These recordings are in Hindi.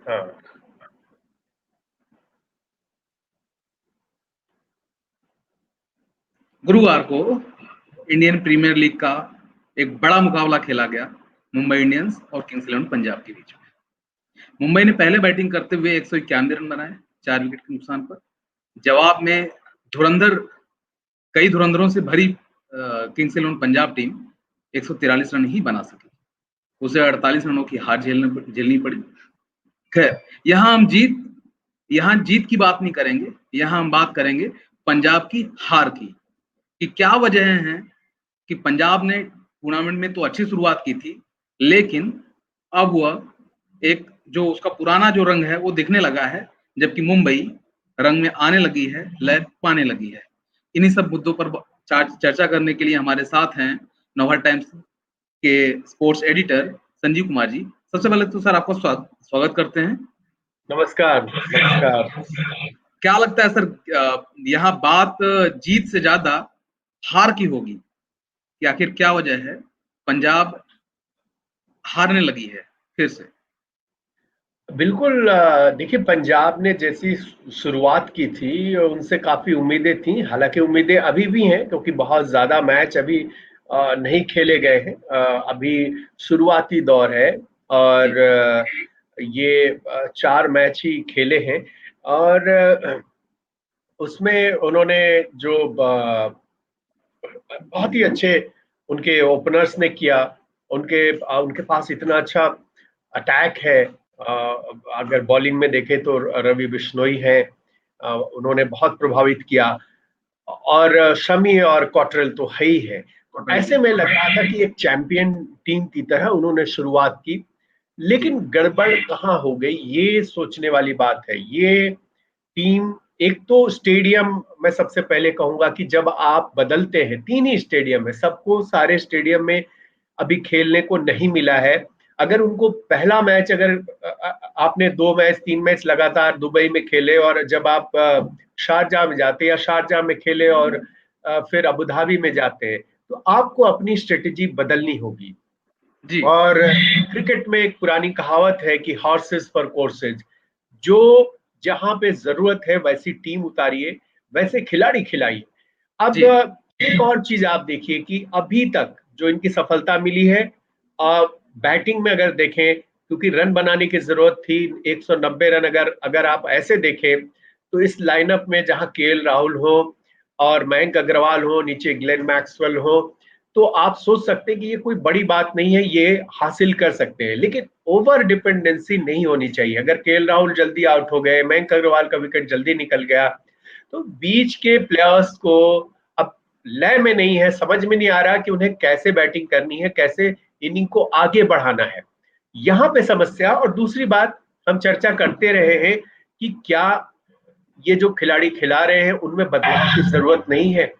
हाँ। गुरुवार को इंडियन प्रीमियर लीग का एक बड़ा मुकाबला खेला गया मुंबई इंडियंस और किंग्स इलेवन पंजाब के बीच में। मुंबई ने पहले बैटिंग करते हुए 191 रन बनाए 4 विकेट के नुकसान पर। जवाब में धुरंधर कई धुरंधरों से भरी Kings Eleven Punjab team 143 run ही बना सकी। उसे 48 रनों की हार झेलनी पड़ी। खैर, यहाँ जीत की बात नहीं करेंगे, यहाँ हम बात करेंगे पंजाब की हार की कि क्या वजह है कि पंजाब ने टूर्नामेंट में तो अच्छी शुरुआत की थी, लेकिन अब वह एक जो उसका पुराना जो रंग है वो दिखने लगा है, जबकि मुंबई रंग में आने लगी है, लय पाने लगी है। इन्हीं सब मुद्दों पर चर्चा करने के लिए हमारे साथ हैं नवभारत टाइम्स के स्पोर्ट्स एडिटर संजीव कुमार जी। सबसे पहले तो सर आपका स्वागत करते हैं। नमस्कार। नमस्कार। क्या लगता है सर, यहाँ बात जीत से ज्यादा हार की होगी कि आखिर क्या वजह है पंजाब हारने लगी है फिर से? बिल्कुल। देखिए, पंजाब ने जैसी शुरुआत की थी उनसे काफी उम्मीदें थी। हालांकि उम्मीदें अभी भी हैं क्योंकि बहुत ज्यादा मैच अभी नहीं खेले गए हैं। अभी शुरुआती दौर है और ये 4 मैच ही खेले हैं। और उसमें उन्होंने जो बहुत ही अच्छे उनके ओपनर्स ने किया। उनके पास इतना अच्छा अटैक है। अगर बॉलिंग में देखें तो रवि बिश्नोई है, उन्होंने बहुत प्रभावित किया। और शमी और कॉटरेल तो है ही है। तो ऐसे में लग रहा था कि एक चैंपियन टीम की तरह उन्होंने शुरुआत की। लेकिन गड़बड़ कहाँ हो गई, ये सोचने वाली बात है। ये टीम, एक तो स्टेडियम, मैं सबसे पहले कहूंगा कि जब आप बदलते हैं, 3 ही स्टेडियम है, सबको सारे स्टेडियम में अभी खेलने को नहीं मिला है। अगर उनको पहला मैच, अगर आपने 2 मैच 3 मैच लगातार दुबई में खेले और जब आप शारजाह में जाते या शारजाह में खेले और फिर अबू धाबी में जाते हैं, तो आपको अपनी स्ट्रेटेजी बदलनी होगी। जी और क्रिकेट में एक पुरानी कहावत है कि हॉर्सेस फॉर कोर्सेज। जो जहां पे जरूरत है वैसी टीम उतारिए, वैसे खिलाड़ी खिलाइए। अब जी एक और चीज आप देखिए कि अभी तक जो इनकी सफलता मिली है, बैटिंग में अगर देखें, क्योंकि रन बनाने की जरूरत थी, 190 रन अगर अगर आप ऐसे देखें तो इस लाइनअप में जहां केएल राहुल हो और मयंक अग्रवाल हो, नीचे ग्लेन मैक्सवेल हो, तो आप सोच सकते हैं कि ये कोई बड़ी बात नहीं है, ये हासिल कर सकते हैं। लेकिन ओवर डिपेंडेंसी नहीं होनी चाहिए। अगर केएल राहुल जल्दी आउट हो गए, मयंक अग्रवाल का विकेट जल्दी निकल गया, तो बीच के प्लेयर्स को अब लय में नहीं है, समझ में नहीं आ रहा कि उन्हें कैसे बैटिंग करनी है, कैसे इनिंग को आगे बढ़ाना है। यहां पे समस्या। और दूसरी बात, हम चर्चा करते रहे हैं कि क्या ये जो खिलाड़ी खिला रहे हैं उनमें बदलाव की जरूरत नहीं है।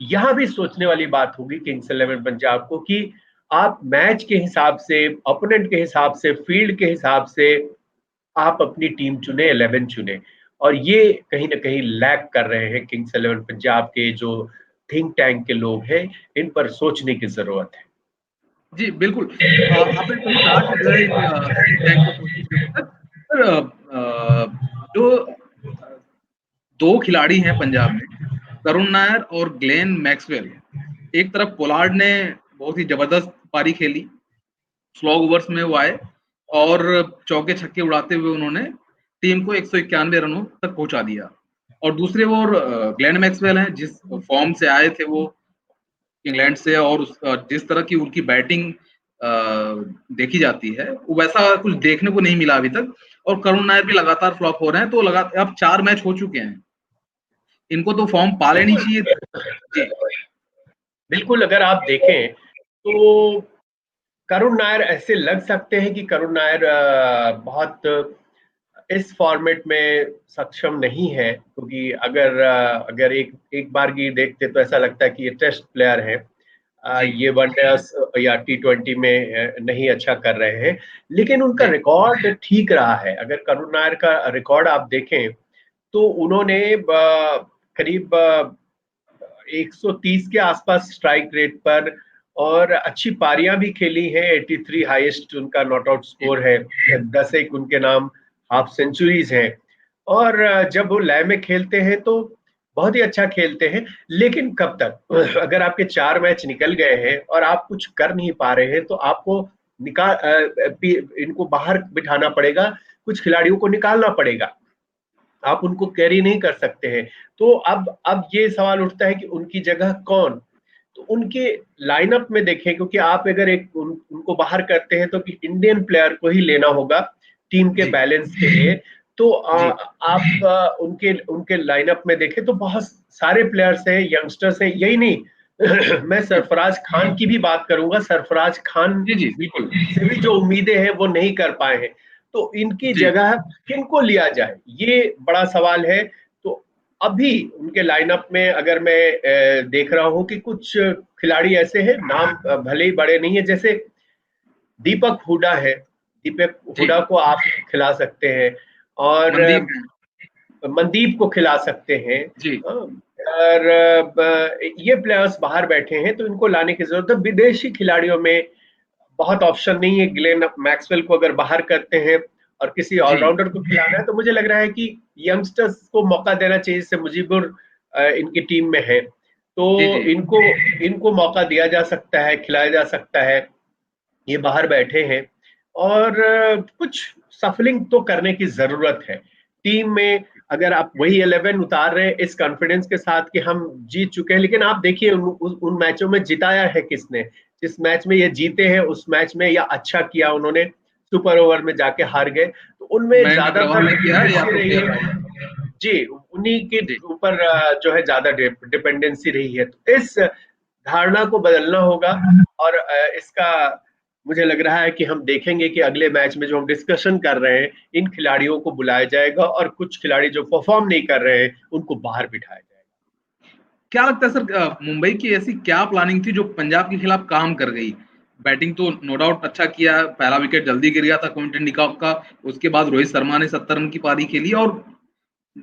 यहां भी सोचने वाली बात होगी किंग्स इलेवन पंजाब को कि आप मैच के हिसाब से, ओपोनेंट के हिसाब से, फील्ड के हिसाब से आप अपनी टीम चुने, 11 चुने। और ये कहीं ना कहीं लैक कर रहे हैं किंग्स इलेवन पंजाब के जो थिंक टैंक के लोग हैं। इन पर सोचने की जरूरत है। जी बिल्कुल। आपने सही कहा कि जो है थिंक टैंक को सोचने की जरूरत है। सर, जो दो खिलाड़ी हैं पंजाब में, करुण नायर और ग्लेन मैक्सवेल। एक तरफ पोलार्ड ने बहुत ही जबरदस्त पारी खेली, स्लॉग ओवर्स में वो आए और चौके छक्के उड़ाते हुए उन्होंने टीम को 191 रनों तक पहुंचा दिया। और दूसरे वो ग्लेन मैक्सवेल हैं, जिस फॉर्म से आए थे वो इंग्लैंड से, और जिस तरह की उनकी बैटिंग देखी जाती है, वो वैसा कुछ देखने को नहीं मिला अभी तक। और करुण नायर भी लगातार फ्लॉप हो रहे हैं, तो लगातार अब 4 मैच हो चुके हैं, इनको तो फॉर्म पा लेनी चाहिए। जी बिल्कुल। अगर आप देखें तो करुण नायर ऐसे लग सकते हैं कि करुण नायर बहुत इस फॉर्मेट में सक्षम नहीं है, क्योंकि अगर एक एक बार की देखते तो ऐसा लगता है कि ये टेस्ट प्लेयर है। जी ये वनडेस या T20 में नहीं अच्छा कर रहे हैं। लेकिन उनका जी रिकॉर्ड ठीक रहा है। अगर करुण नायर का रिकॉर्ड आप देखें तो उन्होंने करीब 130 के आसपास स्ट्राइक रेट पर और अच्छी पारियां भी खेली हैं। 83 हाईएस्ट उनका नॉट आउट जी स्कोर है। 10 एक उनके नाम हाफ सेंचुरीज हैं। और जब वो लय में खेलते हैं तो बहुत ही अच्छा खेलते हैं। लेकिन कब तक, अगर आपके 4 मैच निकल गए हैं और आप कुछ कर नहीं पा रहे हैं तो आपको इनको बाहर बिठाना पड़ेगा, कुछ खिलाड़ियों को निकालना पड़ेगा, आप उनको कैरी नहीं कर सकते हैं। तो अब ये सवाल उठता है कि उनकी जगह कौन। तो उनके लाइनअप में देखें, क्योंकि आप अगर उनको बाहर करते हैं तो कि इंडियन प्लेयर को ही लेना होगा टीम के जी बैलेंस के लिए। तो जी आप उनके उनके लाइनअप में देखें तो बहुत सारे प्लेयर्स हैं, यंगस्टर्स हैं, यही नहीं मैं जी सरफराज खान की भी बात करूंगा। सरफराज खान जी जी बिल्कुल। से भी जो उम्मीदें हैं वो नहीं कर पाए हैं। तो इनकी जी जगह किनको लिया जाए, ये बड़ा सवाल है। तो अभी उनके लाइनअप में अगर मैं देख रहा हूं कि कुछ खिलाड़ी ऐसे हैं, नाम भले ही बड़े नहीं है, जैसे दीपक हुडा है। दीपक जी हुडा को आप खिला सकते हैं, और मनदीप हैं। मनदीप को खिला सकते हैं। जी और ये प्लेयर्स बाहर बैठे हैं तो इनको लाने की जरूरत है। विदेशी खिलाड़ियों में बहुत ऑप्शन नहीं है। ग्लेन मैक्सवेल को अगर बाहर करते हैं और किसी जी ऑलराउंडर को खिलाना है तो मुझे लग रहा है कि यंगस्टर्स को मौका देना चाहिए। जैसे मुजीबुर इनकी टीम में है, तो जी जी इनको इनको मौका दिया जा सकता है, खिलाया जा सकता है। ये बाहर बैठे हैं, और कुछ सफलिंग तो करने की जरूरत है टीम में। अगर आप वही 11 उतार रहे हैं इस कॉन्फिडेंस के साथ कि हम जीत चुके हैं, लेकिन आप देखिए उन मैचों में जिताया है किसने। जिस मैच में ये जीते हैं उस मैच में या अच्छा किया उन्होंने, सुपर ओवर में जाके हार गए, तो उनमें मयंक अग्रवाल ज्यादातर ने किया या डिपेंडेंसी तो रही के है। राहुल। जी, उन्हीं के जी ऊपर जो है ज्यादा डिपेंडेंसी रही है। तो इस धारणा को बदलना होगा। और इसका मुझे लग रहा है कि हम देखेंगे कि अगले मैच में जो हम डिस्कशन कर रहे हैं, इन खिलाड़ियों को बुलाया जाएगा और कुछ खिलाड़ी जो परफॉर्म नहीं कर रहे हैं उनको बाहर बिठाया जाएगा। क्या लगता है सर, मुंबई की ऐसी क्या प्लानिंग थी जो पंजाब के खिलाफ काम कर गई? बैटिंग तो नो डाउट अच्छा किया, पहला विकेट जल्दी गिर गया था क्विंटन डिकॉक का। उसके बाद रोहित शर्मा ने 70 रन की पारी खेली और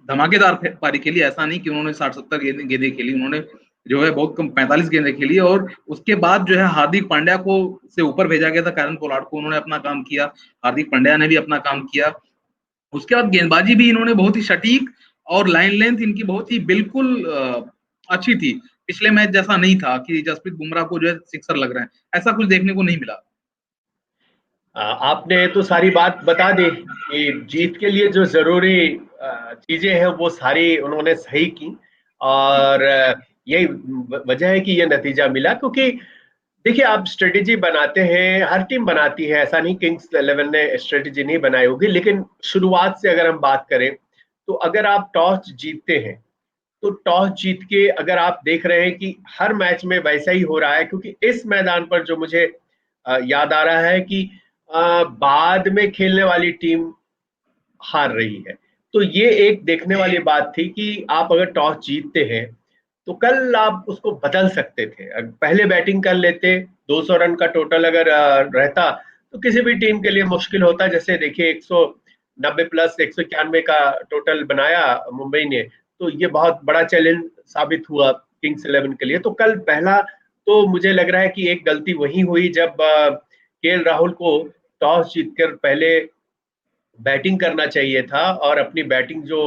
धमाकेदार पारी खेली। ऐसा नहीं कि उन्होंने 60-70 गेंदें खेली, उन्होंने जो है बहुत कम 45 गेंदें खेली। और उसके बाद जो है हार्दिक पांड्या को से ऊपर भेजा गया था, कैरन पोलार्ड को, उन्होंने अपना काम किया। हार्दिक पांड्या ने भी अपना काम किया। उसके बाद गेंदबाजी भी इन्होंने बहुत ही सटीक, और लाइन लेंथ इनकी बहुत ही बिल्कुल अच्छी थी। पिछले मैच जैसा नहीं था कि जसप्रीत बुमराह को जो है सिक्सर लग रहे हैं, ऐसा कुछ देखने को नहीं मिला। आपने तो सारी बात बता दी कि जीत के लिए जो जरूरी चीजें हैं वो सारी उन्होंने सही की। जी और यही वजह है कि ये नतीजा मिला। क्योंकि देखिए, आप स्ट्रेटेजी बनाते हैं, हर टीम बनाती है, ऐसा नहीं किंग्स 11 ने स्ट्रेटेजी नहीं बनाई होगी। लेकिन शुरुआत से अगर हम बात करें तो अगर आप टॉस जीतते हैं तो टॉस जीत के अगर आप देख रहे हैं कि हर मैच में वैसा ही हो रहा है। क्योंकि इस मैदान पर जो मुझे याद आ रहा है कि बाद में खेलने वाली टीम हार रही है। तो ये एक देखने वाली बात थी कि आप अगर टॉस जीतते हैं तो कल आप उसको बदल सकते थे। अगर पहले बैटिंग कर लेते, 200 रन का टोटल अगर रहता तो किसी भी टीम के लिए मुश्किल होता। जैसे देखिए 190 प्लस 191 का टोटल बनाया मुंबई ने, तो ये बहुत बड़ा चैलेंज साबित हुआ किंग्स 11 के लिए। तो कल पहला तो मुझे लग रहा है कि एक गलती वही हुई जब केएल राहुल को टॉस जीतकर पहले बैटिंग करना चाहिए था। और अपनी बैटिंग जो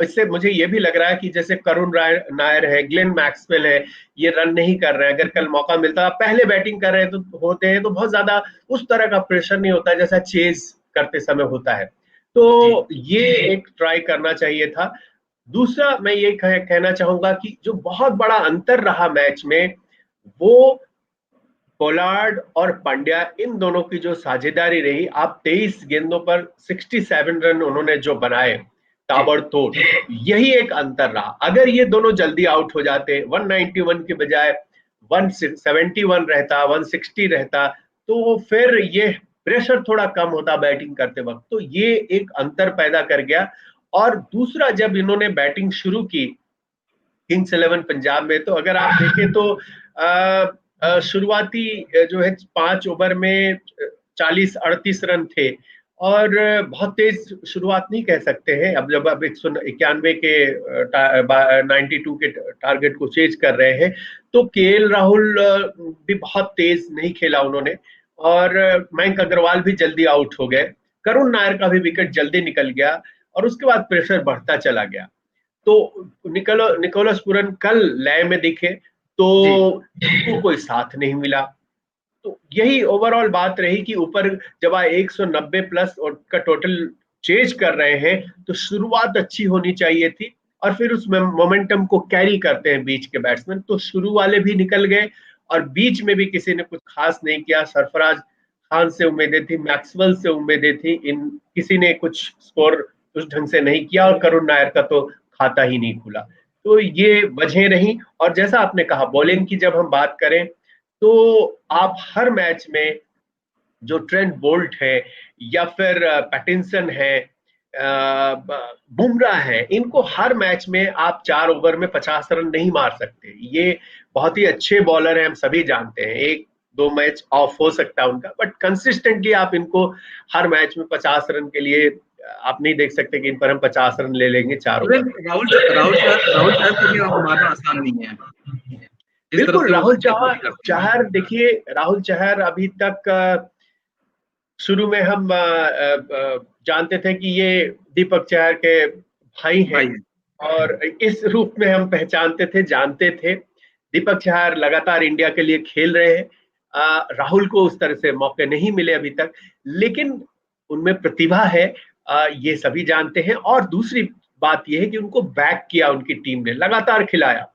इससे मुझे ये भी लग रहा है कि जैसे करुण राय नायर है, ग्लेन मैक्सवेल है, ये रन नहीं कर रहे हैं। अगर कल मौका मिलता, पहले बैटिंग कर रहे हैं तो होते हैं तो बहुत ज्यादा उस तरह का प्रेशर नहीं होता जैसा चेज करते समय होता है। जी तो ये एक ट्राई करना चाहिए था। दूसरा मैं ये कहना चाहूंगा कि जो बहुत बड़ा अंतर रहा मैच में, वो पोलार्ड और पांड्या इन दोनों की जो साझेदारी रही। आप 23 गेंदों पर 67 रन उन्होंने जो बनाए जी ताबड़तोड़, यही एक अंतर रहा। अगर ये दोनों जल्दी आउट हो जाते, 191 के बजाय 171 रहता, 160 रहता, तो फिर ये प्रेशर थोड़ा कम होता बैटिंग करते वक्त। तो ये एक अंतर पैदा कर गया। और दूसरा, जब इन्होंने बैटिंग शुरू की किंग्स 11 पंजाब में, तो अगर आप देखें तो शुरुआती जो है 5 ओवर में 40-38 रन थे। और बहुत तेज शुरुआत नहीं कह सकते हैं। अब जब अब 191 के 92 के टारगेट को चेज कर रहे हैं, तो केएल राहुल भी बहुत तेज नहीं खेला उन्होंने। और मयंक अग्रवाल भी जल्दी आउट हो गए। करुण नायर का भी विकेट जल्दी निकल गया और उसके बाद प्रेशर बढ़ता चला गया। तो निकोलस पूरन कल लय में दिखे तो उनको कोई साथ नहीं मिला। तो यही ओवरऑल बात रही कि ऊपर जब 190 प्लस और का टोटल चेज कर रहे हैं तो शुरुआत अच्छी होनी चाहिए थी और फिर उस मोमेंटम को कैरी करते हैं बीच के बैट्समैन। तो शुरू वाले भी निकल गए और बीच में भी किसी ने कुछ खास नहीं किया। सरफराज खान से उम्मीदें थी, मैक्सवेल से उम्मीदें थी, इन किसी ने कुछ स्कोर उस ढंग से नहीं किया और करुण नायर का तो खाता ही नहीं खुला। तो ये वजह रही। और जैसा आपने कहा बॉलिंग की जब हम बात करें तो आप हर मैच में जो ट्रेंट बोल्ट है या फिर पैटिंसन है, बुमराह है, इनको हर मैच में आप 4 ओवर में 50 रन नहीं मार सकते। ये बहुत ही अच्छे बॉलर हैं, हम सभी जानते हैं। एक दो मैच ऑफ हो सकता है उनका, बट कंसिस्टेंटली आप इनको हर मैच में 50 रन के लिए आप नहीं देख सकते कि इन पर हम 50 रन ले लेंगे 4 ओवर में। राहुल चहर को भी मारना आसान नहीं है, जिस तरह बिल्कुल से वो राहुल बल्लेबाजी करते हैं। चहर देखिए, राहुल चहर अभी तक शुरू में हम जानते थे कि ये दीपक चहर के भाई हैं भाई है। और इस रूप में हम पहचानते थे, जानते थे। दीपक चहर लगातार इंडिया के लिए खेल रहे हैं। राहुल को उस तरह से मौके नहीं मिले अभी तक, लेकिन उनमें प्रतिभा है, ये सभी जानते हैं। और दूसरी बात यह है कि उनको बैक किया उनकी टीम ने, लगातार खिलाया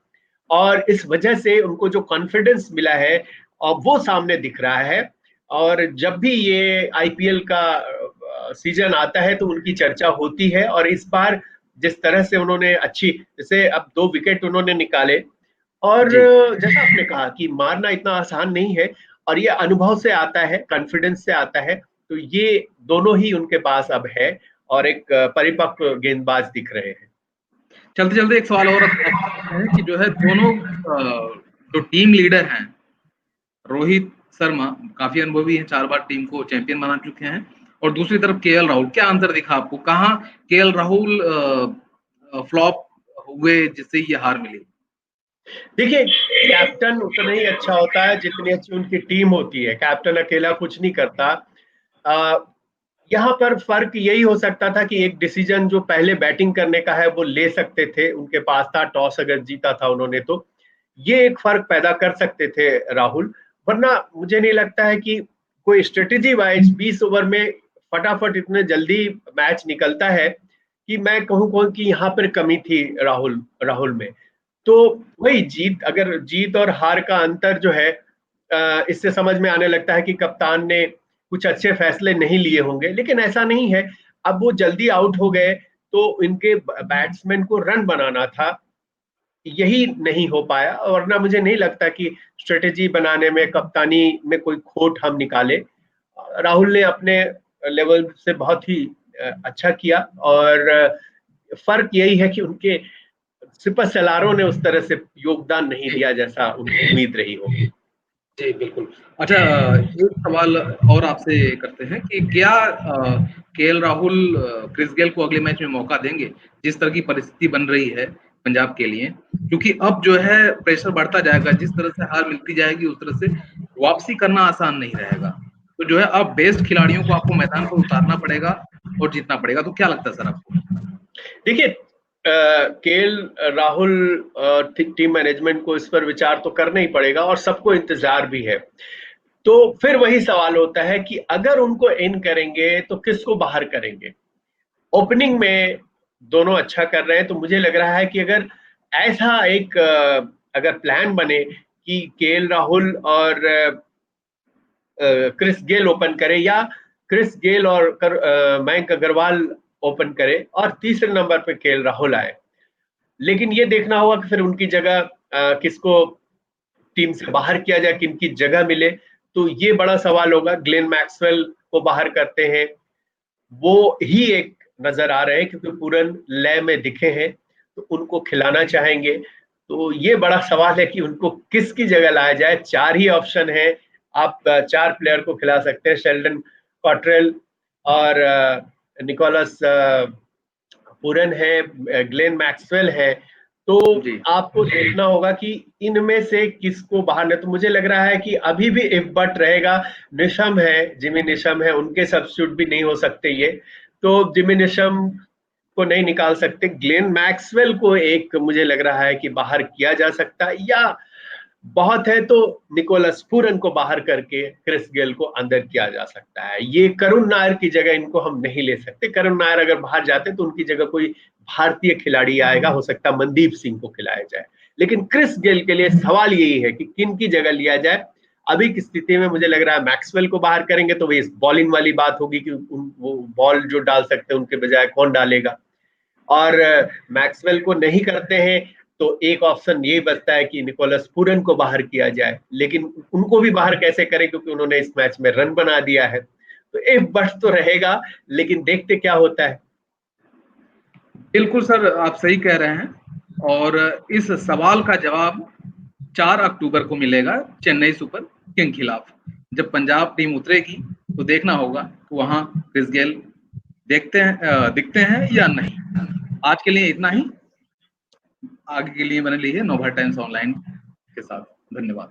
और इस वजह से उनको जो कॉन्फिडेंस मिला है और वो सामने दिख रहा है। और जब भी ये आईपीएल का सीजन आता है तो उनकी चर्चा होती है। और इस बार जिस तरह से उन्होंने अच्छी, जैसे अब 2 विकेट उन्होंने निकाले और जी जैसा आपने कहा कि मारना इतना आसान नहीं है और ये अनुभव से आता है, कॉन्फिडेंस से आता है। तो ये दोनों ही उनके पास अब है और एक परिपक्व गेंदबाज दिख रहे हैं। चलते चलते एक सवाल और है कि जो है दोनों जो टीम लीडर हैं, रोहित शर्मा काफी अनुभवी हैं, 4 बार टीम को चैंपियन बना चुके हैं, और दूसरी तरफ केएल राहुल, क्या अंतर दिखा आपको? कहाँ केएल राहुल फ्लॉप हुए जिससे ये हार मिली? देखिए, कैप्टन उतना ही अच्छा होता है जितनी अच्छी उनकी टीम होती है। कैप्टन अकेला कुछ नहीं करता। आ, यहाँ पर फर्क यही हो सकता था कि एक डिसीजन जो पहले बैटिंग करने का है वो ले सकते थे, उनके पास था, टॉस अगर जीता था उन्होंने तो ये एक फर्क पैदा कर सकते थे राहुल। वरना मुझे नहीं लगता है कि कोई स्ट्रेटेजी वाइज 20 ओवर में फटाफट इतने जल्दी मैच निकलता है कि मैं कहूँ कौन कि यहाँ पर कमी थी राहुल राहुल में। तो वही जीत, अगर जीत और हार का अंतर जो है इससे समझ में आने लगता है कि कप्तान ने कुछ अच्छे फैसले नहीं लिए होंगे, लेकिन ऐसा नहीं है। अब वो जल्दी आउट हो गए तो इनके बैट्समैन को रन बनाना था, यही नहीं हो पाया। वरना मुझे नहीं लगता कि स्ट्रेटेजी बनाने में, कप्तानी में कोई खोट हम निकाले। राहुल ने अपने लेवल से बहुत ही अच्छा किया और फर्क यही है कि उनके सुपर सलारों ने उस तरह से योगदान नहीं जी दिया जैसा उनकी उम्मीद रही होगी। जी बिल्कुल। अच्छा, एक सवाल और आपसे करते हैं कि क्या केएल राहुल क्रिस गेल को अगले मैच में मौका देंगे, जिस तरह की परिस्थिति बन रही है पंजाब के लिए? क्योंकि अब जो है प्रेशर बढ़ता जाएगा, जिस तरह से हार मिलती जाएगी उस तरह से वापसी करना आसान नहीं रहेगा। तो जो है अब बेस्ट खिलाड़ियों को आपको मैदान पर उतारना पड़ेगा और जीतना पड़ेगा। तो क्या लगता है सर आपको? देखिए, केएल राहुल टीम मैनेजमेंट को इस पर विचार तो करना ही पड़ेगा और सबको इंतजार भी है। तो फिर वही सवाल होता है कि अगर उनको इन करेंगे तो किसको बाहर करेंगे। ओपनिंग में दोनों अच्छा कर रहे हैं, तो मुझे लग रहा है कि अगर ऐसा एक अगर प्लान बने कि केएल राहुल और क्रिस गेल ओपन करे या क्रिस गेल और मयंक अग्रवाल ओपन करे और तीसरे नंबर पे केएल राहुल आए। लेकिन ये देखना होगा कि फिर उनकी जगह किसको टीम से बाहर किया जाए, किनकी जगह मिले। तो ये बड़ा सवाल होगा। ग्लेन मैक्सवेल को बाहर करते हैं, वो ही एक नजर आ रहे हैं क्योंकि पूरन लय में दिखे हैं तो उनको खिलाना चाहेंगे। तो ये बड़ा सवाल है कि उनको किसकी जगह लाया जाए। 4 ही ऑप्शन है, आप 4 प्लेयर को खिला सकते हैं, शेल्डन कॉट्रेल और निकोलस पूरन है, ग्लेन मैक्सवेल है। तो जी आपको देखना होगा कि इनमें से किसको बाहर नहीं। तो मुझे लग रहा है कि अभी भी इफ बट रहेगा। निशम है, जिमी निशम है, उनके सब्स्टिट्यूट भी नहीं हो सकते ये। तो जिमी निशम को नहीं निकाल सकते। ग्लेन मैक्सवेल को एक मुझे लग रहा है कि बाहर किया जा सकता है, या बहुत है तो निकोलस पूरन को बाहर करके क्रिस गेल को अंदर किया जा सकता है। ये करुण नायर की जगह इनको हम नहीं ले सकते। करुण नायर अगर बाहर जाते तो उनकी जगह कोई भारतीय खिलाड़ी आएगा, हो सकता है मनदीप सिंह को खिलाया जाए। लेकिन क्रिस गेल के लिए सवाल यही है कि किन की जगह लिया जाए। अभी की स्थिति में मुझे लग रहा है मैक्सवेल को बाहर करेंगे तो वही बॉलिंग वाली बात होगी कि वो बॉल जो डाल सकते हैं उनके बजाय कौन डालेगा। और मैक्सवेल को नहीं करते हैं तो एक ऑप्शन ये बचता है कि निकोलस पूरन को बाहर किया जाए। लेकिन उनको भी बाहर कैसे करें, क्योंकि उन्होंने इस मैच में रन बना दिया है। तो एक बस तो रहेगा, लेकिन देखते क्या होता है। बिल्कुल सर, आप सही कह रहे हैं। और इस सवाल का जवाब 4 अक्टूबर को मिलेगा चेन्नई सुपर किंग खिलाफ। जब पंजाब टीम उतरेगी तो देखना होगा वहां क्रिस गेल दिखते हैं या नहीं। आज के लिए इतना ही। आगे के लिए बने रहिए नोभा टाइम्स ऑनलाइन के साथ। धन्यवाद।